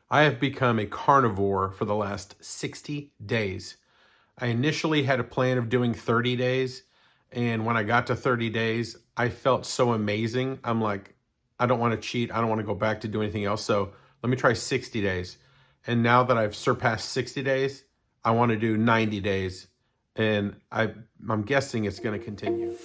I have become a carnivore for the last 60 days. I initially had a plan of doing 30 days. And when I got to 30 days, I felt so amazing. I'm like, I don't want to cheat. I don't want to go back to do anything else. So let me try 60 days. And now that I've surpassed 60 days, I want to do 90 days. And I'm guessing it's going to continue.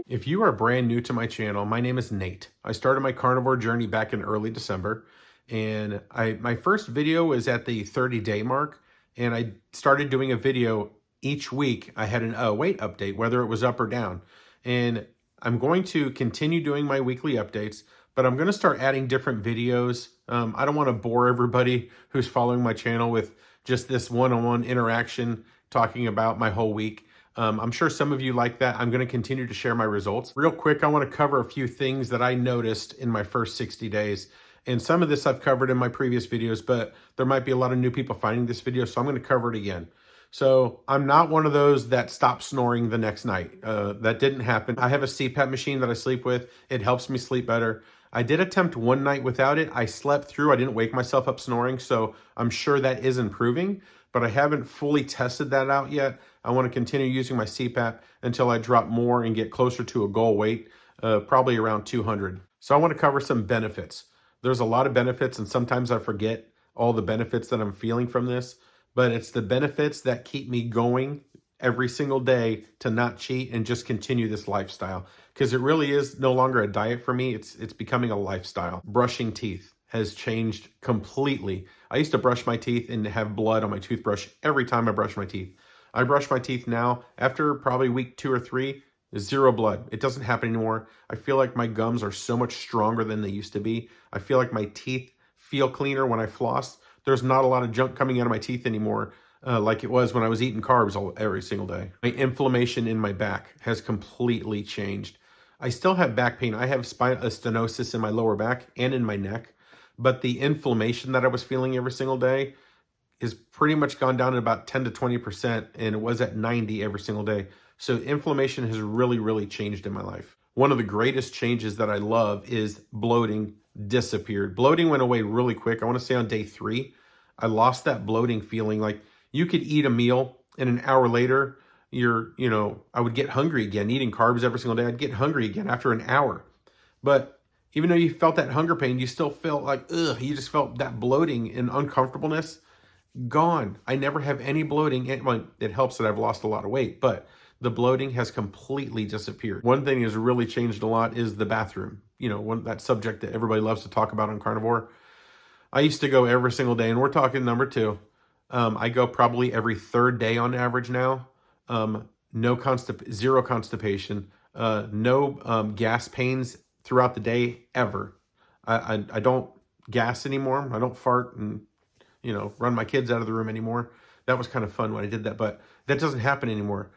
If you are brand new to my channel, my name is Nate. I started my carnivore journey back in early December, and my first video was at the 30-day mark, and I started doing a video each week. I had a weight update, whether it was up or down, and I'm going to continue doing my weekly updates, but I'm going to start adding different videos. I don't want to bore everybody who's following my channel with just this one-on-one interaction talking about my whole week. I'm sure some of you like that. I'm going to continue to share my results. Real quick, I want to cover a few things that I noticed in my first 60 days. And some of this I've covered in my previous videos, but there might be a lot of new people finding this video, so I'm going to cover it again. So I'm not one of those that stopped snoring the next night. That didn't happen. I have a CPAP machine that I sleep with. It helps me sleep better. I did attempt one night without it. I slept through. I didn't wake myself up snoring, so I'm sure that is improving, but I haven't fully tested that out yet. I want to continue using my CPAP until I drop more and get closer to a goal weight, probably around 200. So I want to cover some benefits. There's a lot of benefits, and sometimes I forget all the benefits that I'm feeling from this, but it's the benefits that keep me going every single day to not cheat and just continue this lifestyle, because it really is no longer a diet for me. It's becoming a lifestyle. Brushing teeth has changed completely. I used to brush my teeth and have blood on my toothbrush every time I brush my teeth. I brush my teeth now after probably week 2 or 3, zero blood. It doesn't happen anymore. I feel like my gums are so much stronger than they used to be. I feel like my teeth feel cleaner when I floss. There's not a lot of junk coming out of my teeth anymore, like it was when I was eating carbs every single day. My inflammation in my back has completely changed. I still have back pain. I have stenosis in my lower back and in my neck, but the inflammation that I was feeling every single day is pretty much gone down to about 10 to 20%, and it was at 90 every single day. So inflammation has really, really changed in my life. One of the greatest changes that I love is bloating disappeared. Bloating went away really quick. I want to say on day 3, I lost that bloating feeling. Like, you could eat a meal and an hour later, I would get hungry again. Eating carbs every single day, I'd get hungry again after an hour. But even though you felt that hunger pain, you still felt like, you just felt that bloating and uncomfortableness gone. I never have any bloating. It helps that I've lost a lot of weight, but the bloating has completely disappeared. One thing has really changed a lot is the bathroom. That subject that everybody loves to talk about on Carnivore. I used to go every single day, and we're talking number 2. I go probably every 3rd day on average now. Zero constipation, no gas pains throughout the day ever. I don't gas anymore. I don't fart and run my kids out of the room anymore. That was kind of fun when I did that, but that doesn't happen anymore.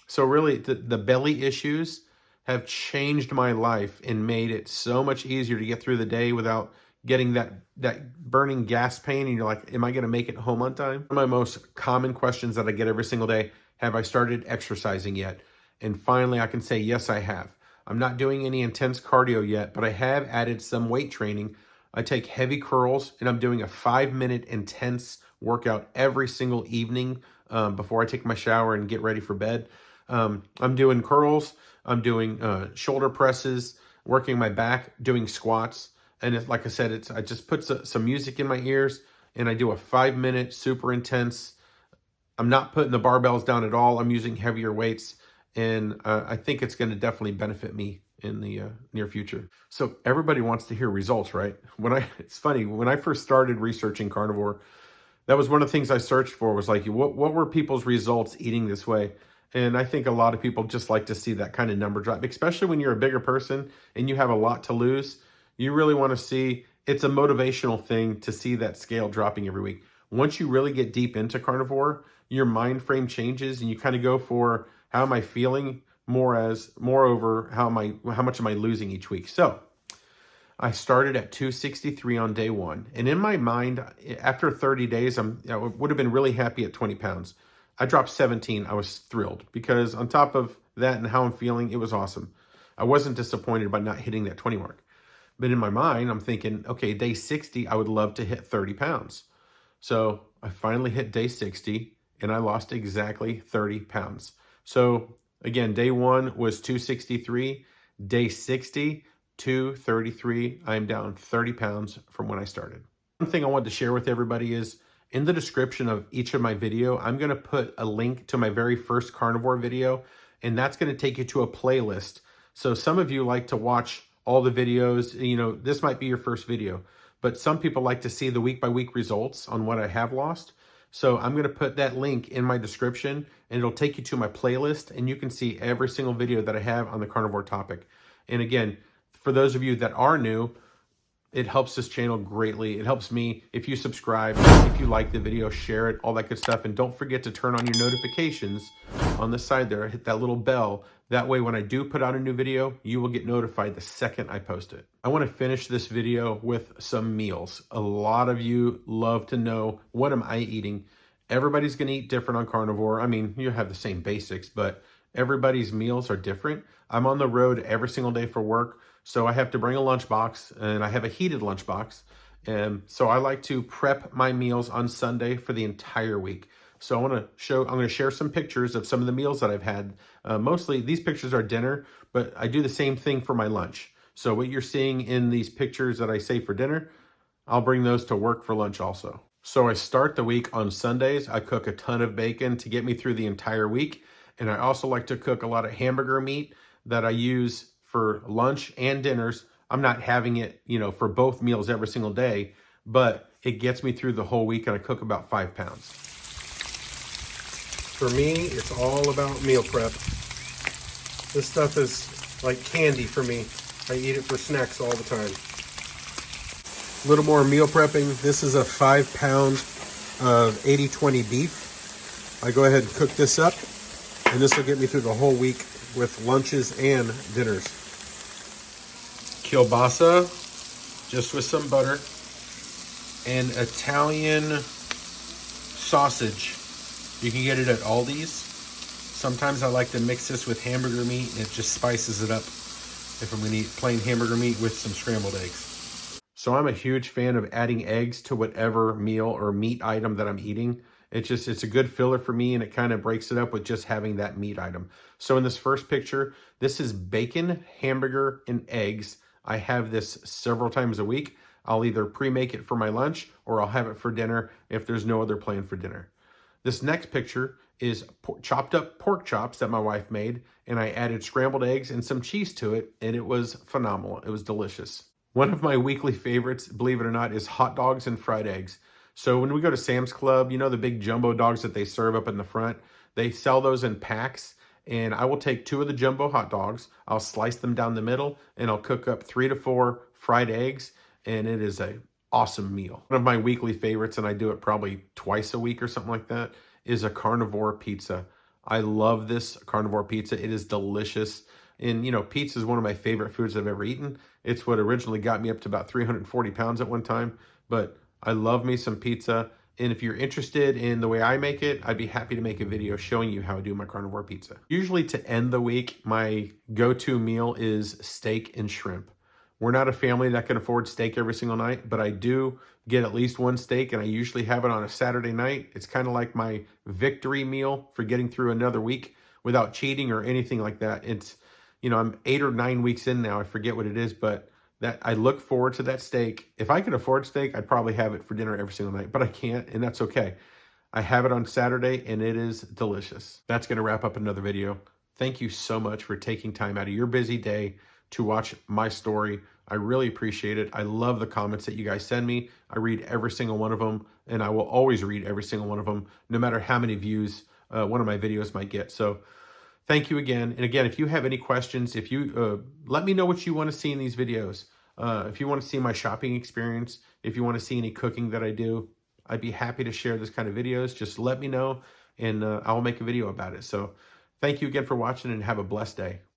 So really, the belly issues have changed my life and made it so much easier to get through the day without getting that burning gas pain. And you're like, am I going to make it home on time? One of my most common questions that I get every single day: have I started exercising yet? And finally, I can say, yes, I have. I'm not doing any intense cardio yet, but I have added some weight training. I take heavy curls, and I'm doing a 5-minute intense workout every single evening before I take my shower and get ready for bed. I'm doing curls. I'm doing shoulder presses, working my back, doing squats. And like I said, I just put some music in my ears, and I do a 5-minute super intense. I'm not putting the barbells down at all. I'm using heavier weights, and I think it's going to definitely benefit me in the near future. So everybody wants to hear results, right? It's funny, when I first started researching carnivore, that was one of the things I searched for, was like, what were people's results eating this way? And I think a lot of people just like to see that kind of number drop, especially when you're a bigger person and you have a lot to lose. You really want to see, it's a motivational thing to see that scale dropping every week. Once you really get deep into carnivore, your mind frame changes, and you kind of go for, how am I feeling? Moreover, how much am I losing each week? So I started at 263 on day 1. And in my mind, after 30 days, I would have been really happy at 20 pounds. I dropped 17. I was thrilled, because on top of that and how I'm feeling, it was awesome. I wasn't disappointed by not hitting that 20 mark. But in my mind, I'm thinking, okay, day 60, I would love to hit 30 pounds. So I finally hit day 60 and I lost exactly 30 pounds. So again, day one was 263, day 60, 233. I'm down 30 pounds from when I started. One thing I wanted to share with everybody is in the description of each of my video, I'm going to put a link to my very first carnivore video, and that's going to take you to a playlist. So some of you like to watch all the videos, you know, this might be your first video, but some people like to see the week by week results on what I have lost. So I'm going to put that link in my description and it'll take you to my playlist and you can see every single video that I have on the carnivore topic. And again, for those of you that are new, it helps this channel greatly. It helps me if you subscribe, if you like the video, share it, all that good stuff. And don't forget to turn on your notifications on the side there. Hit that little bell. That way, when I do put out a new video, you will get notified the second I post it. I want to finish this video with some meals. A lot of you love to know, what am I eating? Everybody's going to eat different on carnivore. I mean, you have the same basics, but everybody's meals are different. I'm on the road every single day for work, so I have to bring a lunchbox, and I have a heated lunchbox. And so I like to prep my meals on Sunday for the entire week. So I'm going to share some pictures of some of the meals that I've had. Mostly these pictures are dinner, but I do the same thing for my lunch. So what you're seeing in these pictures that I save for dinner, I'll bring those to work for lunch also. So I start the week on Sundays. I cook a ton of bacon to get me through the entire week. And I also like to cook a lot of hamburger meat that I use for lunch and dinners. I'm not having it, you know, for both meals every single day, but it gets me through the whole week and I cook about 5 pounds. For me, it's all about meal prep. This stuff is like candy for me. I eat it for snacks all the time. A little more meal prepping. This is a 5 pound of 80/20 beef. I go ahead and cook this up, and this will get me through the whole week with lunches and dinners. Kielbasa, just with some butter, and Italian sausage. You can get it at Aldi's. Sometimes I like to mix this with hamburger meat, and it just spices it up if I'm going to eat plain hamburger meat with some scrambled eggs. So I'm a huge fan of adding eggs to whatever meal or meat item that I'm eating. It's a good filler for me, and it kind of breaks it up with just having that meat item. So in this first picture, this is bacon, hamburger, and eggs. I have this several times a week. I'll either pre-make it for my lunch or I'll have it for dinner if there's no other plan for dinner. This next picture is chopped up pork chops that my wife made, and I added scrambled eggs and some cheese to it, and it was phenomenal. It was delicious. One of my weekly favorites, believe it or not, is hot dogs and fried eggs. So when we go to Sam's Club, you know the big jumbo dogs that they serve up in the front? They sell those in packs, and I will take 2 of the jumbo hot dogs, I'll slice them down the middle, and I'll cook up 3 to 4 fried eggs, and it is an awesome meal. One of my weekly favorites, and I do it probably twice a week or something like that, is a carnivore pizza. I love this carnivore pizza. It is delicious. And, you know, pizza is one of my favorite foods I've ever eaten. It's what originally got me up to about 340 pounds at one time. But I love me some pizza. And if you're interested in the way I make it, I'd be happy to make a video showing you how I do my carnivore pizza. Usually to end the week, my go-to meal is steak and shrimp. We're not a family that can afford steak every single night, but I do get at least one steak, and I usually have it on a Saturday night. It's kind of like my victory meal for getting through another week without cheating or anything like that. It's, you know, I'm 8 or 9 weeks in now. I forget what it is, but that I look forward to that steak. If I could afford steak, I'd probably have it for dinner every single night, but I can't, and that's okay. I have it on Saturday, and it is delicious. That's going to wrap up another video. Thank you so much for taking time out of your busy day to watch my story. I really appreciate it. I love the comments that you guys send me. I read every single one of them, and I will always read every single one of them, no matter how many views one of my videos might get. So thank you again. And again, if you have any questions, if you let me know what you want to see in these videos. If you want to see my shopping experience, if you want to see any cooking that I do, I'd be happy to share this kind of videos. Just let me know, and I'll make a video about it. So thank you again for watching, and have a blessed day.